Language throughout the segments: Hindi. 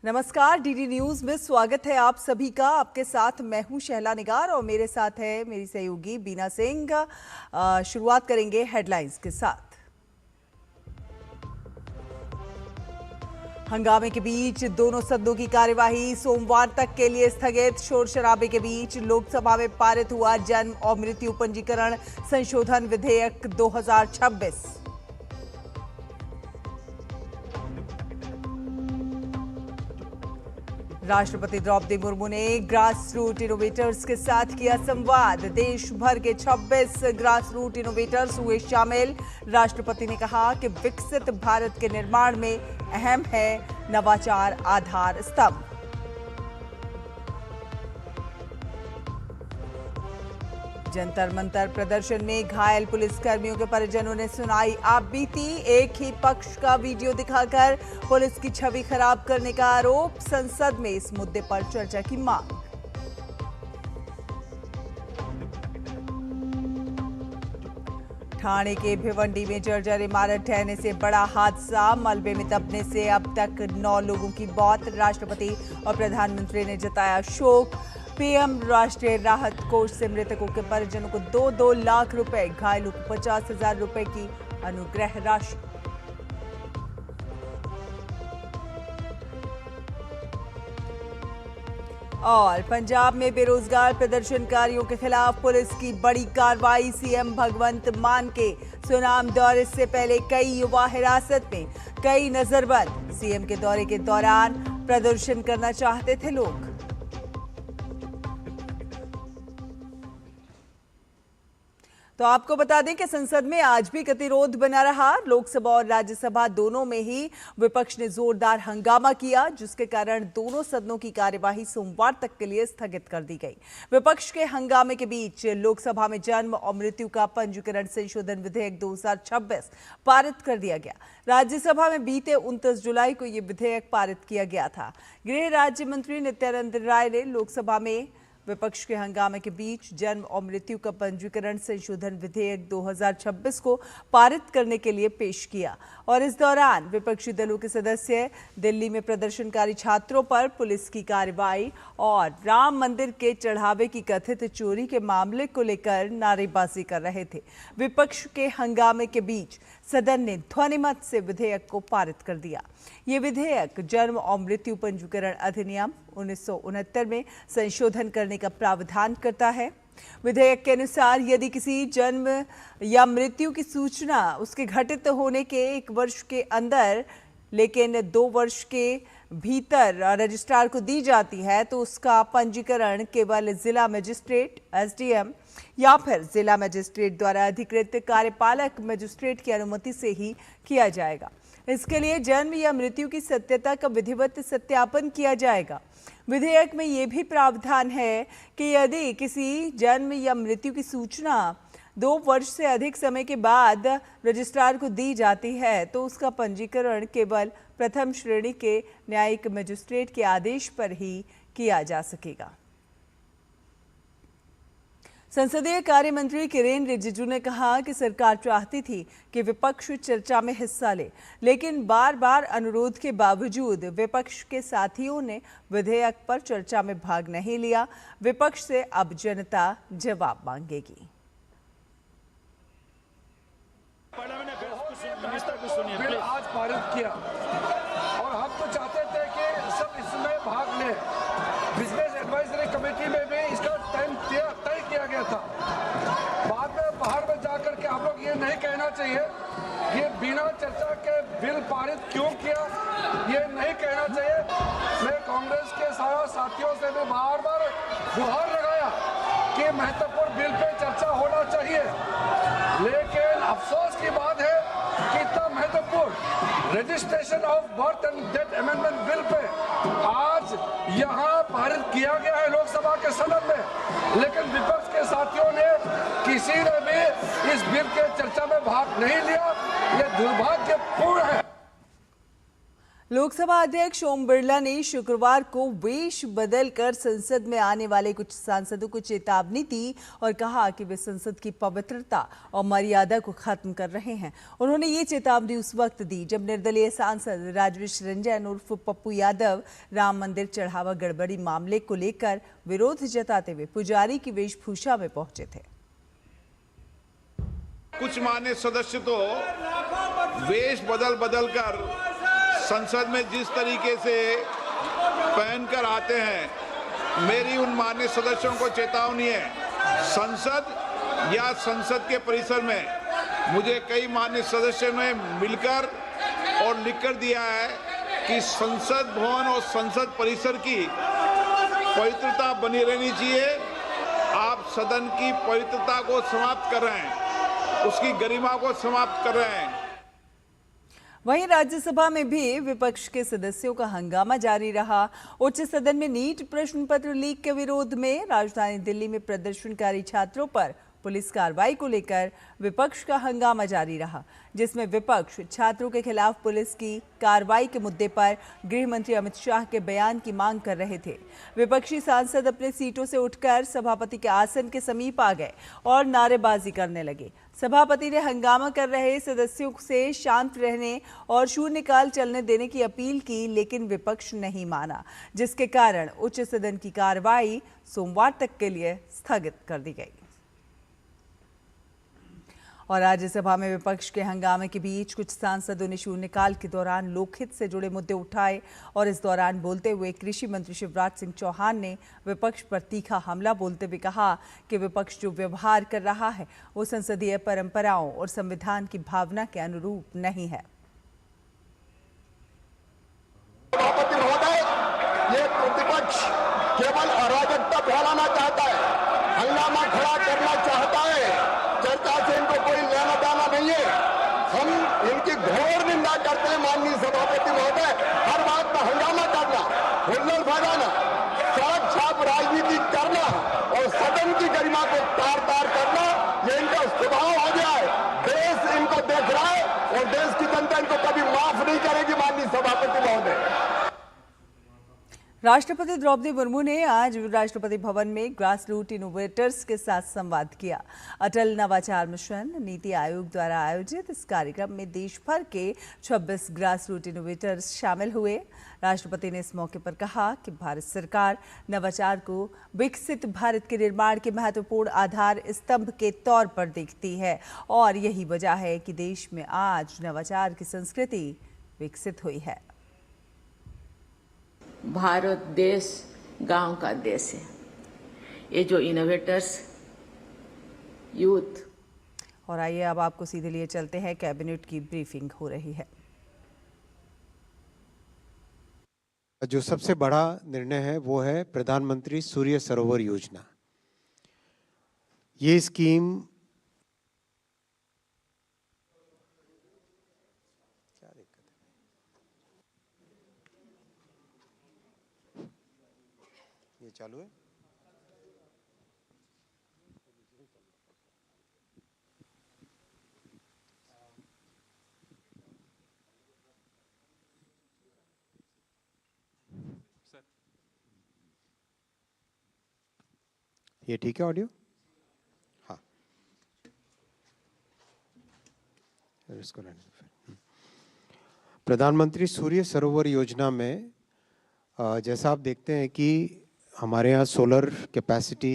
नमस्कार, डीडी न्यूज में स्वागत है आप सभी का। आपके साथ मैं हूं शहला निगार और मेरे साथ है मेरी सहयोगी बीना सिंह। शुरुआत करेंगे हेडलाइंस के साथ। हंगामे के बीच दोनों सदनों की कार्यवाही सोमवार तक के लिए स्थगित। शोर शराबे के बीच लोकसभा में पारित हुआ जन्म और मृत्यु पंजीकरण संशोधन विधेयक 2026। राष्ट्रपति द्रौपदी मुर्मू ने ग्रास रूट इनोवेटर्स के साथ किया संवाद। देश भर के 26 ग्रास रूट इनोवेटर्स हुए शामिल। राष्ट्रपति ने कहा कि विकसित भारत के निर्माण में अहम है नवाचार आधार स्तंभ। जंतर मंतर प्रदर्शन में घायल पुलिसकर्मियों के परिजनों ने सुनाई आप बीती। एक ही पक्ष का वीडियो दिखाकर पुलिस की छवि खराब करने का आरोप। संसद में इस मुद्दे पर चर्चा की मांग। ठाणे के भिवंडी में जर्जर इमारत ढहने से बड़ा हादसा। मलबे में दबने से अब तक 9 लोगों की मौत। राष्ट्रपति और प्रधानमंत्री ने जताया शोक। पीएम राष्ट्रीय राहत कोष से मृतकों के परिजनों को 2-2 लाख रुपए, घायलों को 50,000 रुपए की अनुग्रह राशि। और पंजाब में बेरोजगार प्रदर्शनकारियों के खिलाफ पुलिस की बड़ी कार्रवाई। सीएम भगवंत मान के सुनाम दौरे से पहले कई युवा हिरासत में, कई नजरबंद। सीएम के दौरे के दौरान प्रदर्शन करना चाहते थे लोग। तो आपको बता दें कि संसद में आज भी गतिरोध बना रहा। लोकसभा और राज्यसभा दोनों में ही विपक्ष ने जोरदार हंगामा किया, जिसके कारण दोनों सदनों की कार्यवाही सोमवार तक के लिए स्थगित कर दी गई। विपक्ष के हंगामे के बीच लोकसभा में जन्म और मृत्यु का पंजीकरण संशोधन विधेयक 2026 पारित कर दिया गया। राज्यसभा में बीते 29 जुलाई को यह विधेयक पारित किया गया था। गृह राज्य मंत्री नित्यानंद राय ने लोकसभा में विपक्ष के हंगामे के बीच जन्म और मृत्यु का पंजीकरण संशोधन विधेयक 2026 को पारित करने के लिए पेश किया और इस दौरान विपक्षी दलों के सदस्य दिल्ली में प्रदर्शनकारी छात्रों पर पुलिस की कार्रवाई और राम मंदिर के चढ़ावे की कथित चोरी के मामले को लेकर नारेबाजी कर रहे थे। विपक्ष के हंगामे के बीच सदन ने ध्वनिमत से विधेयक को पारित कर दिया। ये विधेयक जन्म और मृत्यु पंजीकरण अधिनियम 1969 में संशोधन करने का प्रावधान करता है। विधेयक के अनुसार यदि किसी जन्म या मृत्यु की सूचना उसके घटित होने के 1 वर्ष के अंदर लेकिन 2 वर्ष के भीतर रजिस्ट्रार को दी जाती है तो उसका पंजीकरण केवल जिला मजिस्ट्रेट, एसडीएम या फिर जिला मजिस्ट्रेट द्वारा अधिकृत कार्यपालक मजिस्ट्रेट की अनुमति से ही किया जाएगा। इसके लिए जन्म या मृत्यु की सत्यता का विधिवत सत्यापन किया जाएगा। विधेयक में यह भी प्रावधान है कि यदि किसी जन्म या मृत्यु की सूचना 2 वर्ष से अधिक समय के बाद रजिस्ट्रार को दी जाती है तो उसका पंजीकरण केवल प्रथम श्रेणी के न्यायिक मजिस्ट्रेट के आदेश पर ही किया जा सकेगा। संसदीय कार्य मंत्री किरेन रिजिजू ने कहा कि सरकार चाहती थी कि विपक्ष चर्चा में हिस्सा ले, लेकिन बार बार अनुरोध के बावजूद विपक्ष के साथियों ने विधेयक पर चर्चा में भाग नहीं लिया। विपक्ष से अब जनता जवाब मांगेगी। बिल आज पारित किया और हम तो चाहते थे कि सब इसमें भाग लें। बिजनेस एडवाइजरी कमेटी में भी इसका टाइम तय किया गया था। बाद में बाहर में जाकर के हम लोग ये नहीं कहना चाहिए ये बिना चर्चा के बिल पारित क्यों किया, ये नहीं कहना चाहिए। मैं कांग्रेस के सारा साथियों से भी बार बार गुहार लगाया कि महत्वपूर्ण बिल पे चर्चा होना चाहिए, लेकिन अफसोस की बात है कि इतना महत्वपूर्ण registration of birth and death amendment bill pay आज यहाँ पारित किया गया है लोकसभा के सदन में, लेकिन विपक्ष के साथियों ने किसी ने भी इस बिल के चर्चा में भाग नहीं लिया। ये दुर्भाग्यपूर्ण है। लोकसभा अध्यक्ष ओम बिरला ने शुक्रवार को वेश बदलकर संसद में आने वाले कुछ सांसदों को चेतावनी दी और कहा कि वे संसद की पवित्रता और मर्यादा को खत्म कर रहे हैं। उन्होंने ये चेतावनी उस वक्त दी जब निर्दलीय सांसद राजवेश रंजन उर्फ पप्पू यादव राम मंदिर चढ़ावा गड़बड़ी मामले को लेकर विरोध जताते हुए पुजारी की वेशभूषा में पहुंचे थे। कुछ मान्य सदस्य तो वेश बदल कर संसद में जिस तरीके से पहनकर आते हैं, मेरी उन मान्य सदस्यों को चेतावनी है। संसद या संसद के परिसर में मुझे कई मान्य सदस्यों ने मिलकर और लिखकर दिया है कि संसद भवन और संसद परिसर की पवित्रता बनी रहनी चाहिए। आप सदन की पवित्रता को समाप्त कर रहे हैं, उसकी गरिमा को समाप्त कर रहे हैं। वहीं राज्यसभा में भी विपक्ष के सदस्यों का हंगामा जारी रहा। उच्च सदन में नीट प्रश्न पत्र लीक के विरोध में राजधानी दिल्ली में प्रदर्शनकारी छात्रों पर पुलिस कार्रवाई को लेकर विपक्ष का हंगामा जारी रहा, जिसमें विपक्ष छात्रों के खिलाफ पुलिस की कार्रवाई के मुद्दे पर गृह मंत्री अमित शाह के बयान की मांग कर रहे थे। विपक्षी सांसद अपने सीटों से उठकर सभापति के आसन के समीप आ गए और नारेबाजी करने लगे। सभापति ने हंगामा कर रहे सदस्यों से शांत रहने और शून्यकाल चलने देने की अपील की, लेकिन विपक्ष नहीं माना, जिसके कारण उच्च सदन की कार्रवाई सोमवार तक के लिए स्थगित कर दी गई। और राज्यसभा में विपक्ष के हंगामे के बीच कुछ सांसदों ने शून्यकाल के दौरान लोकहित से जुड़े मुद्दे उठाए और इस दौरान बोलते हुए कृषि मंत्री शिवराज सिंह चौहान ने विपक्ष पर तीखा हमला बोलते हुए कहा कि विपक्ष जो व्यवहार कर रहा है वो संसदीय परंपराओं और संविधान की भावना के अनुरूप नहीं है। सभापति महोदय, ये प्रतिपक्ष केवल अराजकता फैलाना चाहता है, हंगामा खड़ा करना चाहता है। चर्चा से इनको कोई लेना देना नहीं है। हम इनकी घोर निंदा करते हैं। माननीय सभापति महोदय, हर बात पर हंगामा करना, हुल्लड़ फैलाना, सड़क छाप राजनीति करना और सदन की गरिमा को तार तार करना, ये इनका स्वभाव हो गया है। देश इनको देख रहा है और देश की जनता इनको कभी माफ नहीं करेगी। माननीय सभापति महोदय, राष्ट्रपति द्रौपदी मुर्मू ने आज राष्ट्रपति भवन में ग्रास रूट इनोवेटर्स के साथ संवाद किया। अटल नवाचार मिशन नीति आयोग द्वारा आयोजित इस कार्यक्रम में देश भर के 26 ग्रास रूट इनोवेटर्स शामिल हुए। राष्ट्रपति ने इस मौके पर कहा कि भारत सरकार नवाचार को विकसित भारत के निर्माण के महत्वपूर्ण आधार स्तंभ के तौर पर देखती है और यही वजह है कि देश में आज नवाचार की संस्कृति विकसित हुई है। भारत देश गांव का देश है। ये जो इनोवेटर्स यूथ। और आइए अब आपको सीधे लिए चलते हैं, कैबिनेट की ब्रीफिंग हो रही है। जो सबसे बड़ा निर्णय है वो है प्रधानमंत्री सूर्य सरोवर योजना। ये स्कीम ये चालू है। ये ठीक है ऑडियो? हाँ, इसको प्रधानमंत्री सूर्य सरोवर योजना में जैसा आप देखते हैं कि हमारे यहाँ सोलर कैपेसिटी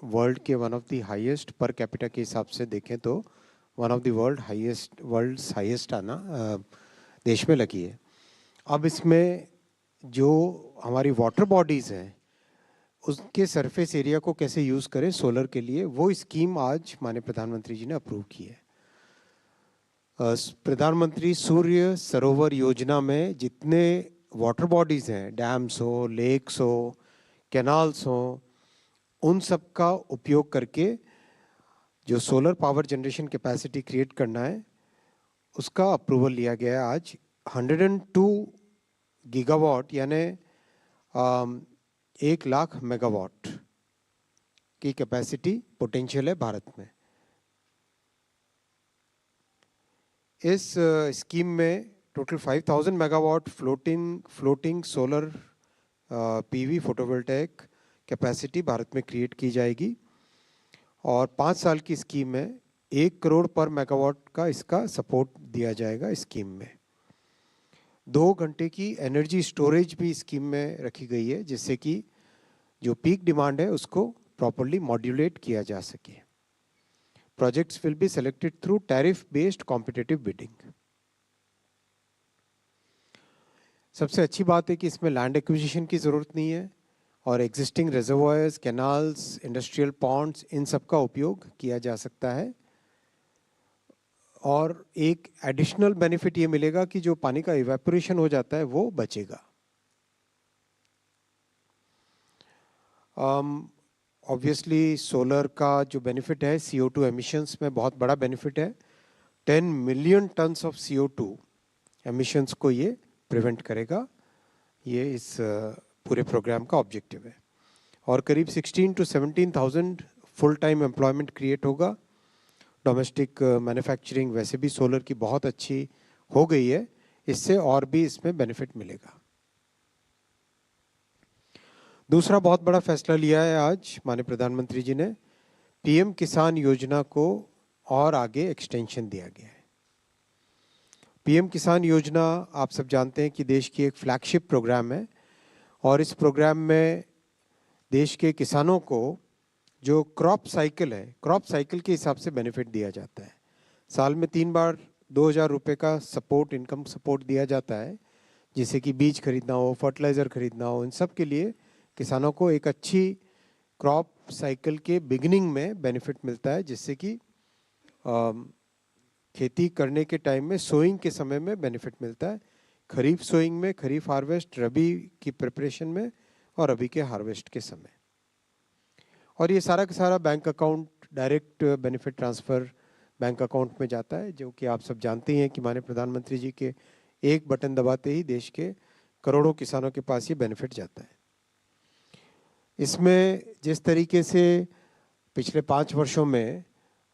वर्ल्ड के one of the highest per capita के हिसाब से देखें तो one of the world's highest आना देश में लगी है। अब इसमें जो हमारी वाटर बॉडीज़ हैं उसके सरफेस एरिया को कैसे यूज़ करें सोलर के लिए, वो स्कीम आज माननीय प्रधानमंत्री जी ने अप्रूव की है। प्रधानमंत्री सूर्य सरोवर योजना में जितने वाटर बॉडीज़ हैं, डैम्स हो, लेक्स हो, कैनाल्स हो, उन सब का उपयोग करके जो solar power generation capacity create करना है उसका अप्रूवल लिया गया है आज। 102 गीगावाट यानी 1 लाख मेगावाट की कैपेसिटी पोटेंशियल है भारत में। इस स्कीम में total 5000 megawatt floating solar PV photovoltaic capacity Bharat में क्रिएट की जाएगी और 5 साल की स्कीम में 1 करोड़ पर मेगावाट का इसका सपोर्ट दिया जाएगा स्कीम में। 2 घंटे की एनर्जी स्टोरेज भी स्कीम में रखी गई है जिससे कि जो पीक डिमांड है उसको प्रॉपर्ली मॉड्यूलेट किया जा सके। Projects will be selected through tariff based competitive bidding. सबसे अच्छी बात है कि इसमें लैंड एक्विजिशन की ज़रूरत नहीं है और existing reservoirs, canals, industrial ponds, इन सब का उपयोग किया जा सकता है। और एक एडिशनल बेनिफिट ये मिलेगा कि जो पानी का इवेपोरेशन हो जाता है वो बचेगा। ऑब्वियसली सोलर का जो बेनिफिट है CO2 एमिशंस में बहुत बड़ा बेनिफिट है। 10 million tons of CO2 emissions को ये प्रिवेंट करेगा। ये इस पूरे प्रोग्राम का ऑब्जेक्टिव है और करीब 16 to 17,000 full time employment create होगा। डोमेस्टिक मैन्युफैक्चरिंग वैसे भी सोलर की बहुत अच्छी हो गई है, इससे और भी इसमें बेनिफिट मिलेगा। दूसरा बहुत बड़ा फैसला लिया है आज माननीय प्रधानमंत्री जी ने, PM किसान योजना को और आगे एक्सटेंशन दिया गया है। PM किसान योजना आप सब जानते हैं कि देश की एक फ्लैगशिप प्रोग्राम है और इस प्रोग्राम में देश के किसानों को जो क्रॉप साइकिल है, क्रॉप साइकिल के हिसाब से बेनिफिट दिया जाता है। साल में 3 बार 2,000 रुपये का सपोर्ट, इनकम सपोर्ट दिया जाता है, जिसे कि बीज खरीदना हो, फर्टिलाइज़र खरीदना हो, इन सब के लिए किसानों को एक अच्छी क्रॉप साइकिल के बिगिनिंग में बेनिफिट मिलता है, जिससे कि खेती करने के टाइम में सोइंग के समय में बेनिफिट मिलता है। खरीफ सोइंग में, खरीफ हार्वेस्ट, रबी की प्रिपरेशन में और रबी के हार्वेस्ट के समय। और ये सारा का सारा bank account, direct benefit transfer bank account में जाता है, जो कि आप सब जानते हैं कि माननीय प्रधानमंत्री जी के एक बटन दबाते ही देश के करोड़ों किसानों के पास ये बेनिफिट जाता है। इसमें जिस तरीके से पिछले 5 वर्षों में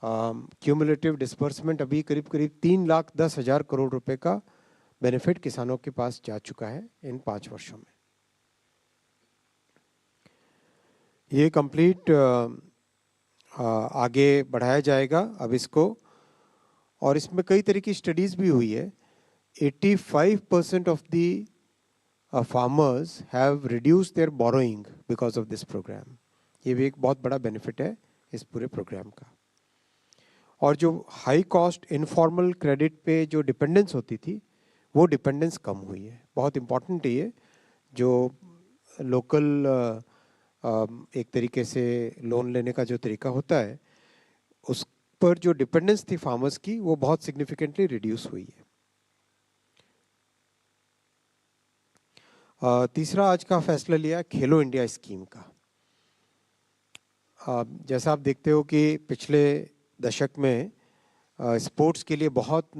क्यूमुलेटिव डिस्बर्समेंट अभी करीब 3,10,000 करोड़ रुपए का बेनिफिट किसानों के पास जा चुका है इन 5 वर्षों में। ये कंप्लीट आगे बढ़ाया जाएगा अब इसको, और इसमें कई तरह की स्टडीज़ भी हुई है। 85% of the farmers have reduced their borrowing because of this program। ये भी एक बहुत बड़ा बेनिफिट है इस पूरे प्रोग्राम का। और जो हाई कॉस्ट इनफॉर्मल क्रेडिट पे जो डिपेंडेंस होती थी, वो डिपेंडेंस कम हुई है। बहुत इम्पॉर्टेंट है ये, जो लोकल एक तरीके से लोन लेने का जो तरीका होता है, उस पर जो डिपेंडेंस थी फार्मर्स की, वो बहुत सिग्निफिकेंटली रिड्यूस हुई है। तीसरा आज का फैसला लिया खेलो इंडिया स्कीम का। जैसा आप देखते हो कि पिछले दशक में स्पोर्ट्स के लिए बहुत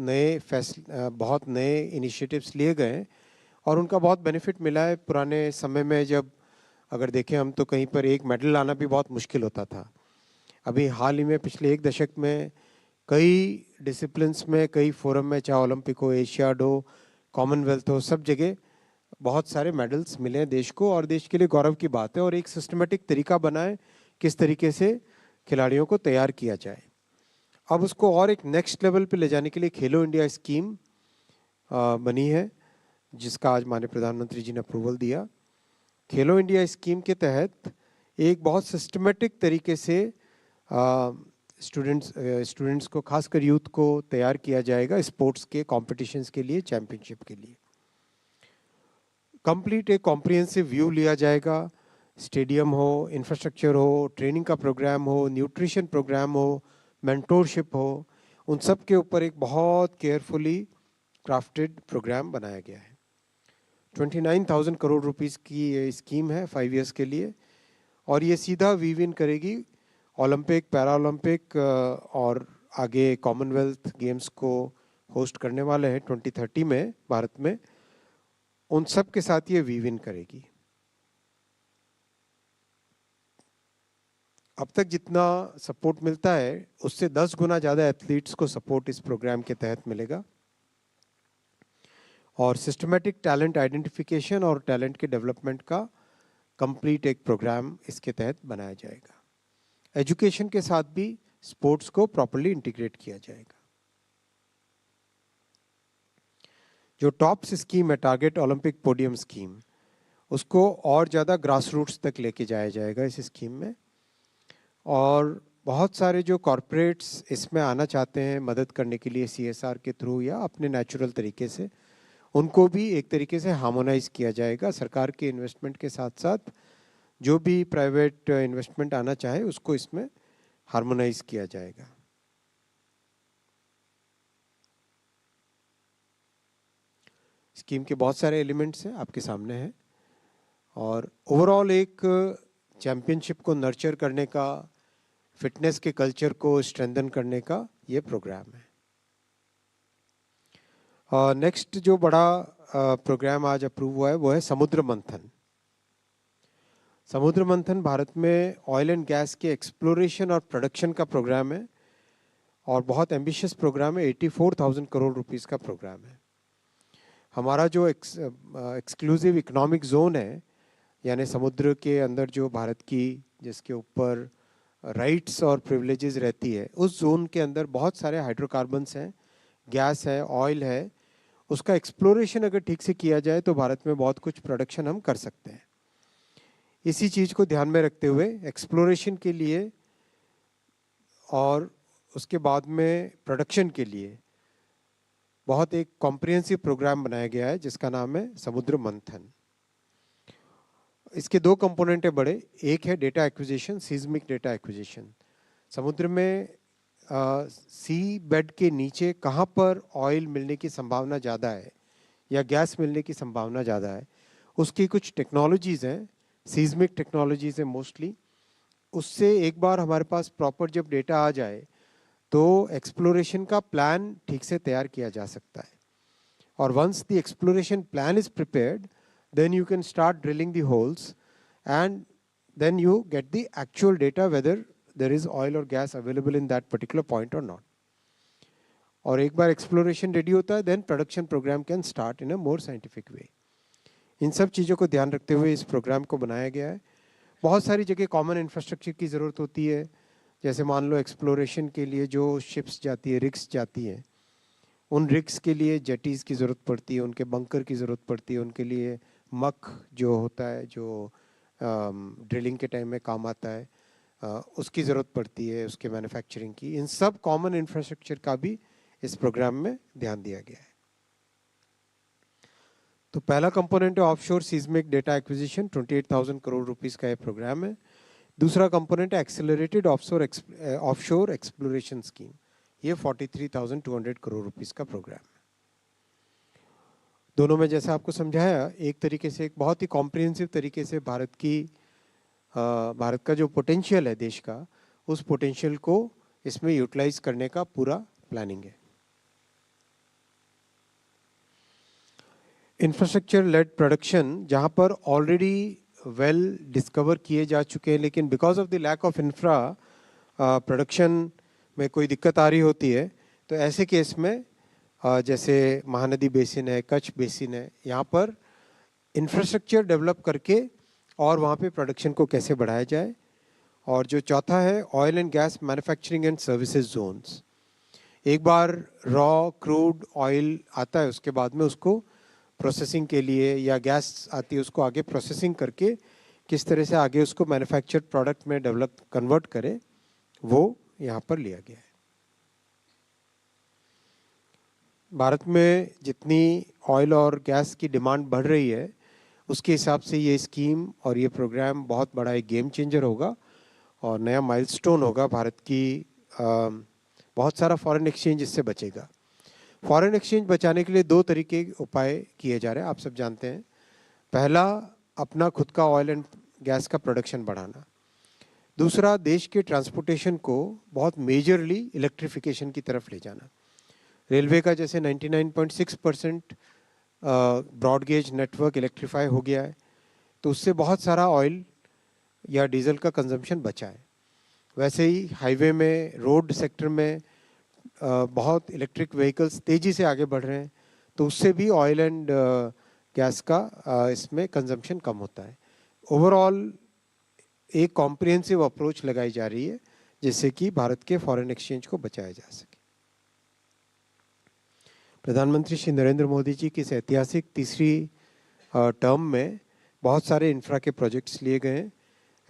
नए इनिशिएटिव्स लिए गए और उनका बहुत बेनिफिट मिला है। पुराने समय में जब अगर देखें हम, तो कहीं पर एक मेडल लाना भी बहुत मुश्किल होता था। अभी हाल ही में पिछले 1 दशक में कई डिसिप्लिन्स में, कई फोरम में, चाहे ओलंपिक हो, एशियाड हो, कॉमनवेल्थ हो, सब जगह बहुत सारे मेडल्स मिले हैं देश को, और देश के लिए गौरव की बात है। और एक सिस्टमेटिक तरीका बनाए किस तरीके से खिलाड़ियों को तैयार किया जाए। अब उसको और एक नेक्स्ट लेवल पे ले जाने के लिए खेलो इंडिया स्कीम बनी है, जिसका आज माननीय प्रधानमंत्री जी ने अप्रूवल दिया। खेलो इंडिया स्कीम के तहत एक बहुत सिस्टमेटिक तरीके से स्टूडेंट्स को, खासकर यूथ को तैयार किया जाएगा स्पोर्ट्स के कॉम्पिटिशन्स के लिए, चैंपियनशिप के लिए। कंप्लीट एक कॉम्प्रिहेंसिव व्यू लिया जाएगा। स्टेडियम हो, इंफ्रास्ट्रक्चर हो, ट्रेनिंग का प्रोग्राम हो, न्यूट्रिशन प्रोग्राम हो, मेंटोरशिप हो, उन सब के ऊपर एक बहुत केयरफुली क्राफ्टेड प्रोग्राम बनाया गया है। 29,000 करोड़ रुपीस की ये स्कीम है 5 इयर्स के लिए, और ये सीधा वीव इन करेगी ओलंपिक, पैरा ओलंपिक और आगे कॉमनवेल्थ गेम्स को होस्ट करने वाले हैं 2030 में भारत में, उन सब के साथ ये वीव इन करेगी। अब तक जितना सपोर्ट मिलता है उससे 10 गुना ज़्यादा एथलीट्स को सपोर्ट इस प्रोग्राम के तहत मिलेगा। और सिस्टमेटिक टैलेंट आइडेंटिफिकेशन और टैलेंट के डेवलपमेंट का कंप्लीट एक प्रोग्राम इसके तहत बनाया जाएगा। एजुकेशन के साथ भी स्पोर्ट्स को प्रॉपर्ली इंटीग्रेट किया जाएगा। जो टॉप्स स्कीम है, टारगेट ओलंपिक पोडियम स्कीम, उसको और ज़्यादा ग्रास रूट्स तक लेके जाया जाएगा इस स्कीम में। और बहुत सारे जो कॉरपोरेट्स इसमें आना चाहते हैं मदद करने के लिए CSR के थ्रू या अपने नेचुरल तरीके से, उनको भी एक तरीके से हार्मोनाइज किया जाएगा। सरकार के इन्वेस्टमेंट के साथ साथ जो भी प्राइवेट इन्वेस्टमेंट आना चाहे उसको इसमें हार्मोनाइज किया जाएगा। स्कीम के बहुत सारे एलिमेंट्स हैं, आपके सामने हैं। और ओवरऑल एक चैंपियनशिप को नर्चर करने का, फिटनेस के कल्चर को स्ट्रेंथन करने का ये प्रोग्राम है। नेक्स्ट जो बड़ा प्रोग्राम आज अप्रूव हुआ है वो है समुद्र मंथन। समुद्र मंथन भारत में ऑयल एंड गैस के एक्सप्लोरेशन और प्रोडक्शन का प्रोग्राम है और बहुत एम्बिशियस प्रोग्राम है। 84,000 करोड़ रुपीस का प्रोग्राम है। हमारा जो एक्सक्लूसिव इकोनॉमिक जोन है, यानी समुद्र के अंदर जो भारत की जिसके ऊपर राइट्स और प्रिविलेजेस रहती है, उस जोन के अंदर बहुत सारे हाइड्रोकार्बन्स हैं, गैस है, ऑयल है। उसका एक्सप्लोरेशन अगर ठीक से किया जाए तो भारत में बहुत कुछ प्रोडक्शन हम कर सकते हैं। इसी चीज़ को ध्यान में रखते हुए एक्सप्लोरेशन के लिए और उसके बाद में प्रोडक्शन के लिए बहुत एक कॉम्प्रिहेंसिव प्रोग्राम बनाया गया है जिसका नाम है समुद्र मंथन। इसके दो कंपोनेंट है बड़े। एक है data acquisition, seismic data acquisition. समुद्र में सी बेड के नीचे कहाँ पर ऑयल मिलने की संभावना ज़्यादा है या गैस मिलने की संभावना ज़्यादा है, उसकी कुछ टेक्नोलॉजीज़ हैं, सीज्मिक टेक्नोलॉजीज़ हैं मोस्टली। उससे एक बार हमारे पास प्रॉपर जब डेटा आ जाए तो एक्सप्लोरेशन का प्लान ठीक से तैयार किया जा सकता है। और once the exploration plan is prepared, then you can start drilling the holes and then you get the actual data whether there is oil or gas available in that particular point or not. और एक बार exploration ready होता है then production program can start in a more scientific way. इन सब चीज़ों को ध्यान रखते हुए इस प्रोग्राम को बनाया गया है। बहुत सारी जगह कॉमन इंफ्रास्ट्रक्चर की ज़रूरत होती है, जैसे मान लो एक्सप्लोरेशन के लिए जो शिप्स जाती है, रिग्स जाती हैं, उन रिग्स के लिए जेटीज़ की ज़रूरत पड़ती है, उनके बंकर की ज़रूरत पड़ती है, उनके लिए मक जो होता है जो ड्रिलिंग के टाइम में काम आता है, उसकी ज़रूरत पड़ती है, उसके मैन्युफैक्चरिंग की। इन सब कॉमन इंफ्रास्ट्रक्चर का भी इस प्रोग्राम में ध्यान दिया गया है। तो पहला कंपोनेंट है offshore seismic data acquisition, 28,000 crore rupees का ये प्रोग्राम है। दूसरा कंपोनेंट है एक्सेलरेटेड ऑफशोर एक्सप्लोरेशन स्कीम, ये 43,200 करोड़ रुपीस का प्रोग्राम है। दोनों में जैसा आपको समझाया, एक तरीके से एक बहुत ही कॉम्प्रिहेंसिव तरीके से भारत का जो पोटेंशियल है देश का, उस पोटेंशियल को इसमें यूटिलाइज करने का पूरा प्लानिंग है। इंफ्रास्ट्रक्चर लेड प्रोडक्शन, जहाँ पर ऑलरेडी वेल डिस्कवर किए जा चुके हैं, लेकिन because of the lack of infra production में कोई दिक्कत आ रही होती है, तो ऐसे केस में जैसे महानदी बेसिन है, कच्छ बेसिन है, यहाँ पर इंफ्रास्ट्रक्चर डेवलप करके और वहाँ पे प्रोडक्शन को कैसे बढ़ाया जाए। और जो चौथा है oil and gas manufacturing and services zones. एक बार रॉ क्रूड ऑयल आता है, उसके बाद में उसको प्रोसेसिंग के लिए, या गैस आती है उसको आगे प्रोसेसिंग करके किस तरह से आगे उसको मैन्युफैक्चर्ड प्रोडक्ट में डेवलप कन्वर्ट करे, वो यहाँ पर लिया गया है। भारत में जितनी ऑयल और गैस की डिमांड बढ़ रही है, उसके हिसाब से ये स्कीम और ये प्रोग्राम बहुत बड़ा एक गेम चेंजर होगा और नया माइलस्टोन होगा भारत की। बहुत सारा फॉरेन एक्सचेंज इससे बचेगा। फॉरेन एक्सचेंज बचाने के लिए दो तरीके उपाय किए जा रहे हैं, आप सब जानते हैं। पहला, अपना खुद का ऑयल एंड गैस का प्रोडक्शन बढ़ाना। दूसरा, देश के ट्रांसपोर्टेशन को बहुत मेजरली इलेक्ट्रिफिकेशन की तरफ ले जाना। रेलवे का जैसे 99.6% ब्रॉड गेज नेटवर्क इलेक्ट्रीफाई हो गया है, तो उससे बहुत सारा ऑयल या डीजल का कंजम्पशन बचा है। वैसे ही हाईवे में, रोड सेक्टर में बहुत इलेक्ट्रिक व्हीकल्स तेज़ी से आगे बढ़ रहे हैं, तो उससे भी ऑयल एंड गैस का इसमें कंजम्पशन कम होता है। ओवरऑल एक कॉम्प्रिहेंसिव अप्रोच लगाई जा रही है जिससे कि भारत के फॉरेन एक्सचेंज को बचाया जा सके। प्रधानमंत्री श्री नरेंद्र मोदी जी की इस ऐतिहासिक तीसरी टर्म में बहुत सारे इंफ्रा के प्रोजेक्ट्स लिए गए हैं।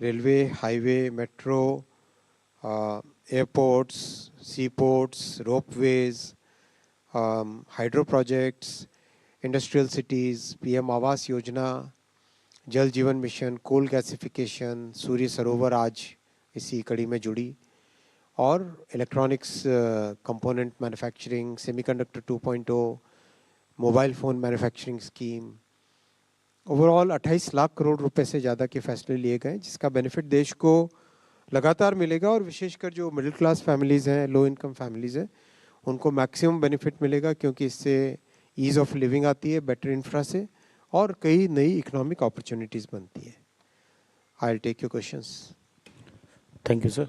Railway, highway, metro, airports, sea ports, ropeways, hydro projects, industrial cities, PM आवास योजना, जल जीवन मिशन, कोल गैसिफिकेशन, सूर्य सरोवर आज इसी कड़ी में जुड़ी, और electronics component manufacturing, semiconductor 2.0, mobile phone manufacturing scheme. Overall 28 lakh crore रुपए से ज़्यादा के फैसले लिए गए जिसका बेनिफिट देश को लगातार मिलेगा, और विशेषकर जो मिडिल क्लास फैमिलीज़ हैं, लो इनकम फैमिलीज़ हैं, उनको मैक्सिमम बेनिफिट मिलेगा क्योंकि इससे ईज़ ऑफ लिविंग आती है बेटर इंफ्रा से, और कई नई इकोनॉमिक अपॉर्चुनिटीज़ बनती है। I will take your questions. Thank you, sir.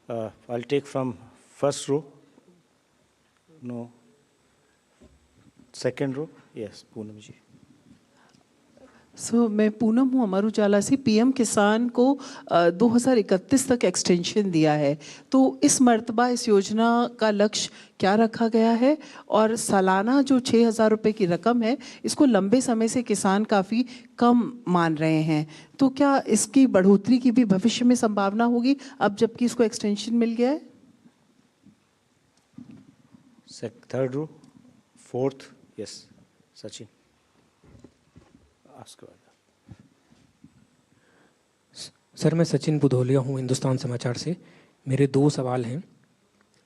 I'll take from first row. No. Second row. Yes, Poonam ji. मैं पूनम हूँ अमर उजाला से। पीएम किसान को 2031 तक एक्सटेंशन दिया है, तो इस मर्तबा इस योजना का लक्ष्य क्या रखा गया है? और सालाना जो 6,000 रुपये की रकम है, इसको लंबे समय से किसान काफ़ी कम मान रहे हैं, तो क्या इसकी बढ़ोतरी की भी भविष्य में संभावना होगी अब जबकि इसको एक्सटेंशन मिल गया है? Third row. Fourth. Yes, Sachin. Sir, मैं सचिन बुधोलिया हूँ हिंदुस्तान समाचार से। मेरे 2 सवाल हैं।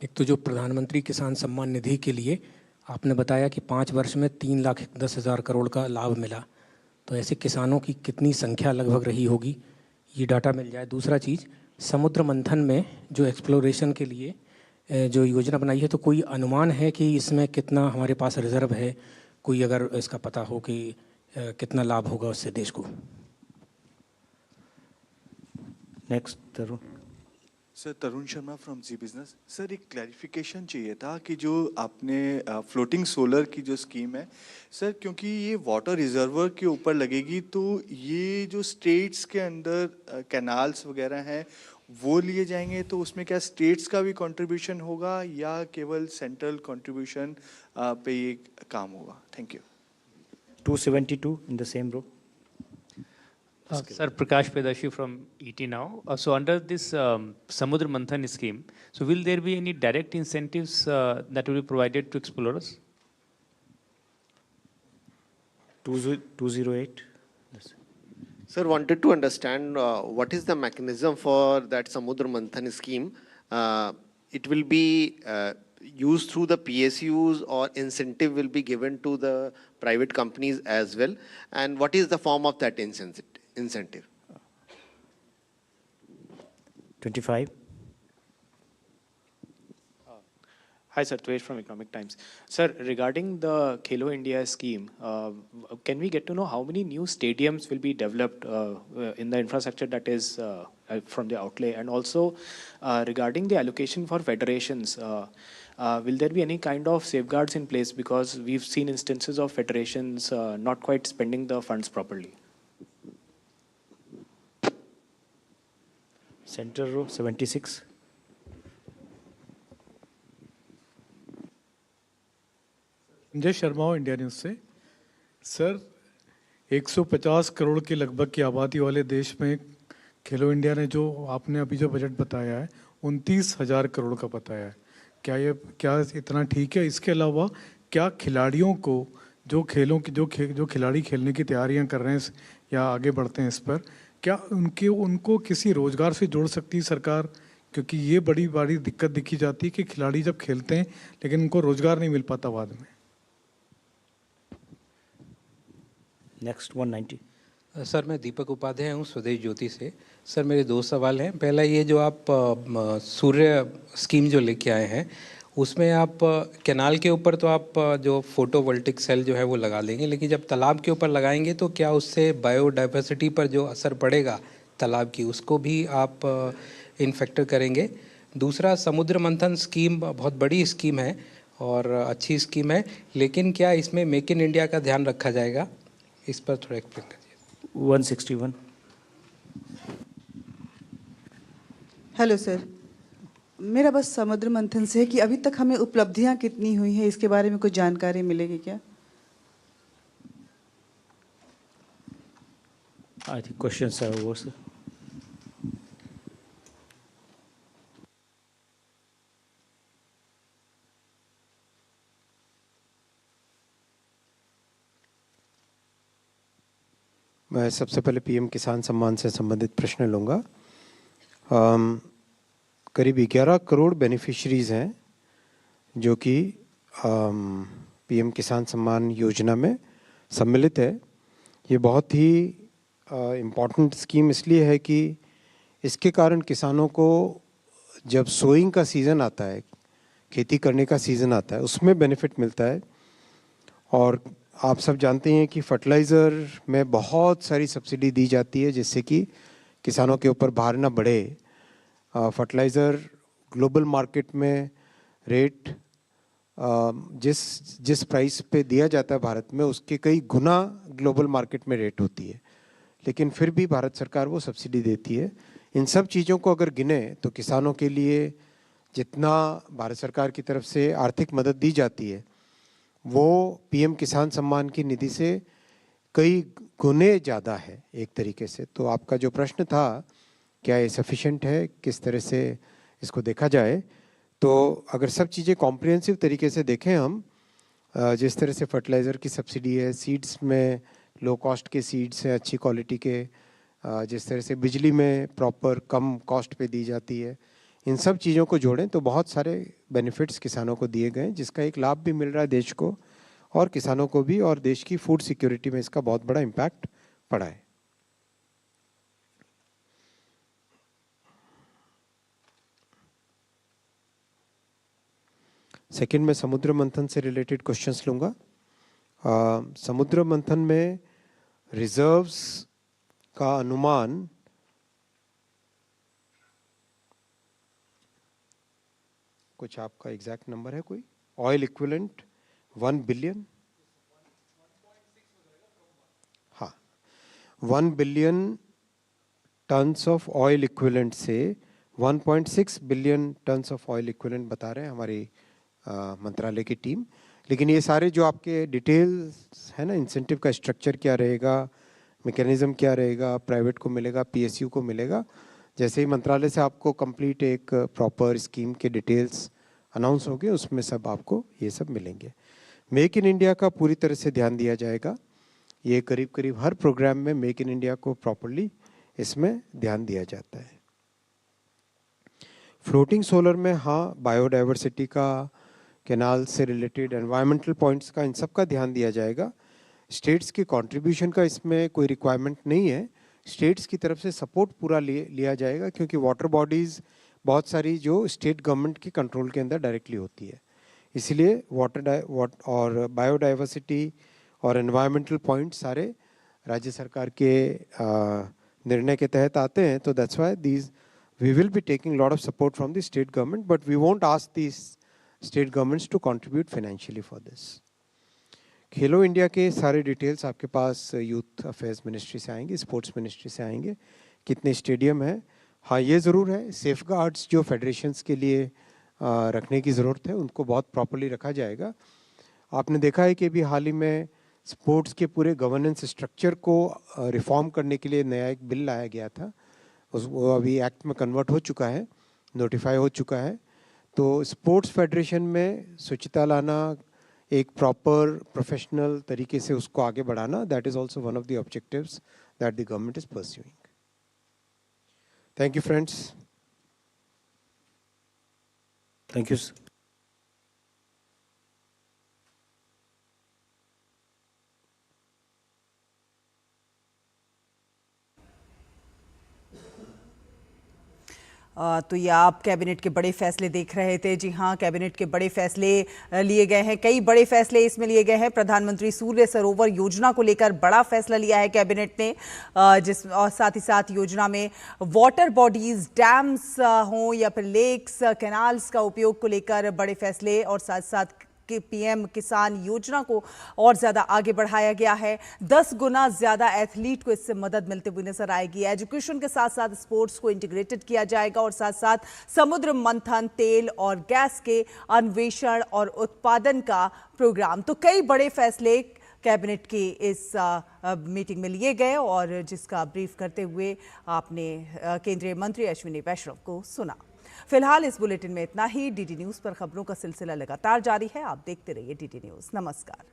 एक तो जो प्रधानमंत्री किसान सम्मान निधि के लिए आपने बताया कि 5 वर्ष में 3,10,000 करोड़ का लाभ मिला, तो ऐसे किसानों की कितनी संख्या लगभग रही होगी, ये डाटा मिल जाए। दूसरा चीज़, समुद्र मंथन में जो एक्सप्लोरेशन के लिए जो योजना बनाई है, तो कोई अनुमान है कि इसमें कितना हमारे पास रिजर्व है? कोई अगर इसका पता हो कि कितना लाभ होगा उससे देश को। Next Tarun. Sir, Tarun Sharma from Zee Business. Sir, एक क्लैरिफिकेशन चाहिए था कि जो आपने फ्लोटिंग सोलर की जो स्कीम है सर, क्योंकि ये वाटर रिजर्वर के ऊपर लगेगी, तो ये जो स्टेट्स के अंदर कैनाल्स वगैरह हैं वो लिए जाएंगे, तो उसमें क्या स्टेट्स का भी कंट्रीब्यूशन होगा या केवल सेंट्रल कंट्रीब्यूशन पे ये काम होगा? Thank you. 272 in the same row. Sir, Prakash Pedashi from ET Now. So under this Samudra Manthan scheme, so will there be any direct incentives that will be provided to explorers? 208. Yes. Sir, wanted to understand what is the mechanism for that Samudra Manthan scheme. It will be used through the PSUs, or incentive will be given to the private companies as well, and what is the form of that incentive? 25. Hi sir, Tuesh from Economic Times. Sir, regarding the Khelo India scheme, can we get to know how many new stadiums will be developed in the infrastructure that is from the outlay, and also regarding the allocation for federations, will there be any kind of safeguards in place, because we've seen instances of federations not quite spending the funds properly? Center row 76. Sanjay Sharma हूँ इंडिया न्यूज़ से। सर, 150 करोड़ के लगभग की आबादी वाले देश में खेलो इंडिया ने जो आपने अभी जो बजट बताया है 29,000 करोड़ का बताया है, क्या इतना ठीक है? इसके अलावा क्या खिलाड़ियों को जो खेलों की जो खिलाड़ी खेलने की तैयारियां कर रहे हैं या आगे बढ़ते हैं, इस पर क्या उनको किसी रोजगार से जोड़ सकती है सरकार? क्योंकि ये बड़ी दिक्कत दिखी जाती है कि खिलाड़ी जब खेलते हैं लेकिन उनको रोजगार नहीं मिल पाता बाद में। नेक्स्ट 190। सर, मैं दीपक उपाध्याय हूँ स्वदेश ज्योति से। सर, मेरे 2 सवाल हैं। पहला, ये जो आप सूर्य स्कीम जो लेके आए हैं, उसमें आप कैनाल के ऊपर तो आप जो फोटोवोल्टिक सेल जो है वो लगा लेंगे, लेकिन जब तालाब के ऊपर लगाएंगे तो क्या उससे बायोडाइवर्सिटी पर जो असर पड़ेगा तालाब की, उसको भी आप इन फैक्टर करेंगे? दूसरा, समुद्र मंथन स्कीम बहुत बड़ी स्कीम है और अच्छी स्कीम है, लेकिन क्या इसमें मेक इन इंडिया का ध्यान रखा जाएगा? इस पर थोड़ा एक्सप्लेन करिए। 161। हेलो सर, मेरा बस समुद्र मंथन से है कि अभी तक हमें उपलब्धियां कितनी हुई हैं, इसके बारे में कुछ जानकारी मिलेगी क्या? I think questions are over, sir. मैं सबसे पहले पीएम किसान सम्मान से संबंधित प्रश्न लूँगा। करीब 11 करोड़ बेनिफिशरीज हैं जो कि पीएम किसान सम्मान योजना में सम्मिलित है। ये बहुत ही इम्पॉर्टेंट स्कीम इसलिए है कि इसके कारण किसानों को जब सोइंग का सीज़न आता है, खेती करने का सीज़न आता है, उसमें बेनिफिट मिलता है। और आप सब जानते हैं कि फर्टिलाइज़र में बहुत सारी सब्सिडी दी जाती है जिससे कि किसानों के ऊपर भार ना बढ़े। फर्टिलाइज़र ग्लोबल मार्केट में रेट जिस प्राइस पे दिया जाता है भारत में, उसके कई गुना ग्लोबल मार्केट में रेट होती है, लेकिन फिर भी भारत सरकार वो सब्सिडी देती है। इन सब चीज़ों को अगर गिने तो किसानों के लिए जितना भारत सरकार की तरफ से आर्थिक मदद दी जाती है वो पीएम किसान सम्मान की निधि से कई गुने ज़्यादा है एक तरीके से। तो आपका जो प्रश्न था क्या ये सफिशिएंट है, किस तरह से इसको देखा जाए, तो अगर सब चीज़ें कॉम्प्रिहेंसिव तरीके से देखें हम, जिस तरह से फर्टिलाइज़र की सब्सिडी है, सीड्स में लो कॉस्ट के सीड्स हैं अच्छी क्वालिटी के, जिस तरह से बिजली में प्रॉपर कम कॉस्ट पे दी जाती है, इन सब चीज़ों को जोड़ें तो बहुत सारे बेनिफिट्स किसानों को दिए गए, जिसका एक लाभ भी मिल रहा है देश को और किसानों को भी, और देश की फूड सिक्योरिटी में इसका बहुत बड़ा इम्पैक्ट पड़ा है। सेकंड में समुद्र मंथन से रिलेटेड क्वेश्चंस लूँगा। समुद्र मंथन में रिजर्व्स का अनुमान कुछ आपका एग्जैक्ट नंबर है कोई? ऑयल इक्विवेलेंट 1 बिलियन, हाँ 1 billion tons of oil equivalent से 1.6 billion tons of oil equivalent बता रहे हैं हमारी मंत्रालय की टीम। लेकिन ये सारे जो आपके डिटेल्स है ना, इंसेंटिव का स्ट्रक्चर क्या रहेगा, मैकेनिज्म क्या रहेगा, प्राइवेट को मिलेगा, पीएसयू को मिलेगा, जैसे ही मंत्रालय से आपको कंप्लीट एक प्रॉपर स्कीम के डिटेल्स अनाउंस होंगे उसमें सब आपको ये सब मिलेंगे। मेक इन इंडिया का पूरी तरह से ध्यान दिया जाएगा। ये करीब करीब हर प्रोग्राम में मेक इन इंडिया को प्रॉपरली इसमें ध्यान दिया जाता है। फ्लोटिंग सोलर में हाँ बायोडाइवर्सिटी का, कैनाल से रिलेटेड एनवायरमेंटल पॉइंट्स का, इन सब का ध्यान दिया जाएगा। स्टेट्स की कंट्रीब्यूशन का इसमें कोई रिक्वायरमेंट नहीं है, स्टेट्स की तरफ से सपोर्ट पूरा लिया जाएगा क्योंकि वाटर बॉडीज़ बहुत सारी जो स्टेट गवर्नमेंट के कंट्रोल के अंदर डायरेक्टली होती है, इसलिए और बायोडाइवर्सिटी और एनवायरमेंटल पॉइंट सारे राज्य सरकार के निर्णय के तहत आते हैं। तो that's why these we will be taking lot of support from the state government, but we won't ask these state governments to contribute financially for this. Khelo India के सारे डिटेल्स आपके पास यूथ अफेयर्स मिनिस्ट्री से आएंगे, स्पोर्ट्स मिनिस्ट्री से आएंगे। कितने स्टेडियम है, हाँ ये ज़रूर है, सेफ गार्ड्स जो फेडरेशंस के लिए रखने की ज़रूरत है उनको बहुत प्रॉपर्ली रखा जाएगा। आपने देखा है कि अभी हाल ही में स्पोर्ट्स के पूरे गवर्नेंस स्ट्रक्चर को रिफॉर्म करने के लिए नया एक बिल लाया गया था, वो अभी एक्ट में कन्वर्ट हो चुका है, नोटिफाई हो चुका है। तो स्पोर्ट्स फेडरेशन में शुचिता लाना, एक प्रॉपर प्रोफेशनल तरीके से उसको आगे बढ़ाना, that is also one of the objectives that the government is pursuing. Thank you friends. Thank you. तो ये आप कैबिनेट के बड़े फैसले देख रहे थे। जी हाँ, कैबिनेट के बड़े फैसले लिए गए हैं, कई बड़े फैसले इसमें लिए गए हैं। प्रधानमंत्री सूर्य सरोवर योजना को लेकर बड़ा फैसला लिया है कैबिनेट ने, जिस और साथ ही साथ योजना में वाटर बॉडीज, डैम्स हों या फिर लेक्स, कैनाल्स का उपयोग को लेकर बड़े फैसले, और साथ साथ कि पीएम किसान योजना को और ज्यादा आगे बढ़ाया गया है। 10 गुना ज्यादा एथलीट को इससे मदद मिलते हुए नजर आएगी। एजुकेशन के साथ साथ स्पोर्ट्स को इंटीग्रेटेड किया जाएगा और साथ साथ समुद्र मंथन, तेल और गैस के अन्वेषण और उत्पादन का प्रोग्राम। तो कई बड़े फैसले कैबिनेट की इस मीटिंग में लिए गए और जिसका ब्रीफ करते हुए आपने केंद्रीय मंत्री अश्विनी वैष्णव को सुना। फिलहाल इस बुलेटिन में इतना ही। डीडी न्यूज पर खबरों का सिलसिला लगातार जारी है। आप देखते रहिए डीडी न्यूज। नमस्कार।